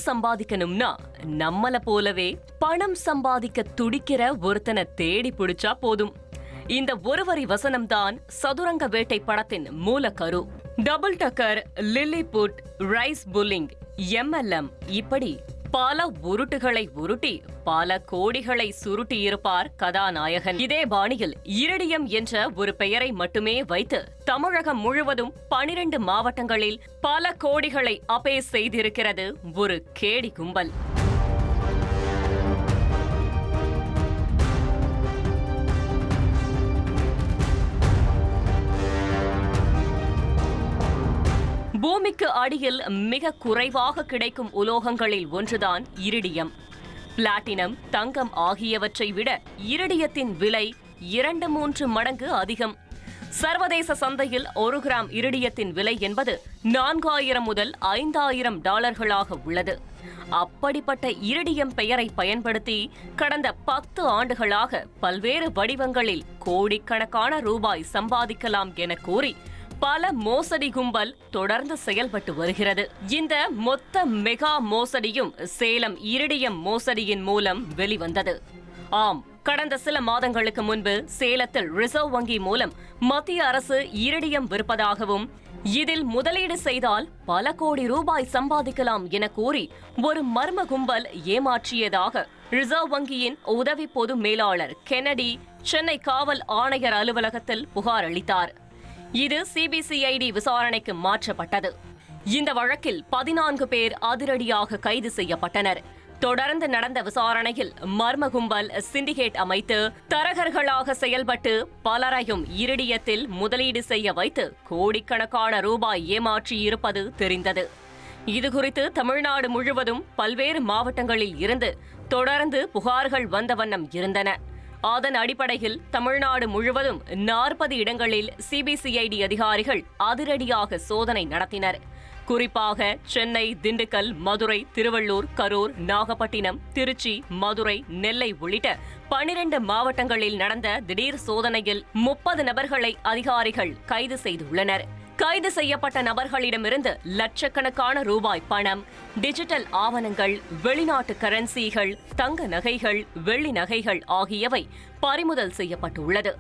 சம்பாதிக்கணும்னா நம்மள போலவே பணம் சம்பாதிக்க துடிக்கிற ஒருத்தனை தேடி பிடிச்சா போதும். இந்த ஒரு வரி வசனம்தான் சதுரங்க வேட்டை படத்தின் மூலக்கரு. டபுள் டக்கர், லில்லிபுட், ரைஸ் புல்லிங், MLM இப்படி பல உருட்டுகளை உருட்டி பல கோடிகளை சுருட்டியிருப்பார் கதாநாயகன். இதே பாணியில் இரிடியம் என்ற ஒரு பெயரை மட்டுமே வைத்து தமிழகம் முழுவதும் 12 மாவட்டங்களில் பல கோடிகளை அபே செய்திருக்கிறது ஒரு கேடி கும்பல். பூமிக்கு அடியில் மிக குறைவாக கிடைக்கும் உலோகங்களில் ஒன்றுதான் இரிடியம். பிளாட்டினம், தங்கம் ஆகியவற்றை விட இரிடியத்தின் விலை 2-3 மடங்கு அதிகம். சர்வதேச சந்தையில் 1 கிராம் இரிடியத்தின் விலை என்பது $4000 முதல் $5000 உள்ளது. அப்படிப்பட்ட இரிடியம் பெயரை பயன்படுத்தி கடந்த 10 ஆண்டுகளாக பல்வேறு வடிவங்களில் கோடிக்கணக்கான ரூபாய் சம்பாதிக்கலாம் என கூறி பல மோசடி கும்பல் தொடர்ந்து செயல்பட்டு வருகிறது. இந்த மொத்த மெகா மோசடியும் சேலம் இரிடியம் மோசடியின் மூலம் வெளிவந்தது. ஆம், கடந்த சில மாதங்களுக்கு முன்பு சேலத்தில் ரிசர்வ் வங்கி மூலம் மத்திய அரசு இரிடியம் விற்பதாகவும் இதில் முதலீடு செய்தால் பல கோடி ரூபாய் சம்பாதிக்கலாம் என கூறி ஒரு மர்ம கும்பல் ஏமாற்றியதாக ரிசர்வ் வங்கியின் உதவி பொது மேலாளர் கென்னடி சென்னை காவல் ஆணையர் அலுவலகத்தில் புகார் அளித்தார். இது CBCID விசாரணைக்கு மாற்றப்பட்டது. இந்த வழக்கில் 14 பேர் அதிரடியாக கைது செய்யப்பட்டனர். தொடர்ந்து நடந்த விசாரணையில் மர்ம கும்பல் சிண்டிகேட் அமைத்து தரகர்களாக செயல்பட்டு பலரையும் இரிடியத்தில் முதலீடு செய்ய வைத்து கோடிக்கணக்கான ரூபாய் ஏமாற்றியிருப்பது தெரிந்தது. இதுகுறித்து தமிழ்நாடு முழுவதும் பல்வேறு மாவட்டங்களில் இருந்து தொடர்ந்து புகார்கள் வந்த வண்ணம் இருந்தன. அதன் அடிப்படையில் தமிழ்நாடு முழுவதும் 40 இடங்களில் CBCID அதிகாரிகள் அதிரடியாக சோதனை நடத்தினர். குறிப்பாக சென்னை, திண்டுக்கல், மதுரை, திருவள்ளூர், கரூர், நாகப்பட்டினம், திருச்சி, மதுரை, நெல்லை உள்ளிட்ட 12 மாவட்டங்களில் நடந்த திடீர் சோதனையில் 30 நபர்களை அதிகாரிகள் கைது செய்துள்ளனர். கைது செய்யப்பட்ட நபர்களிடமிருந்து லட்சக்கணக்கான ரூபாய் பணம், டிஜிட்டல் ஆவணங்கள், வெளிநாட்டு கரன்சிகள், தங்க நகைகள், வெள்ளி நகைகள் ஆகியவை பறிமுதல் செய்யப்பட்டுள்ளது.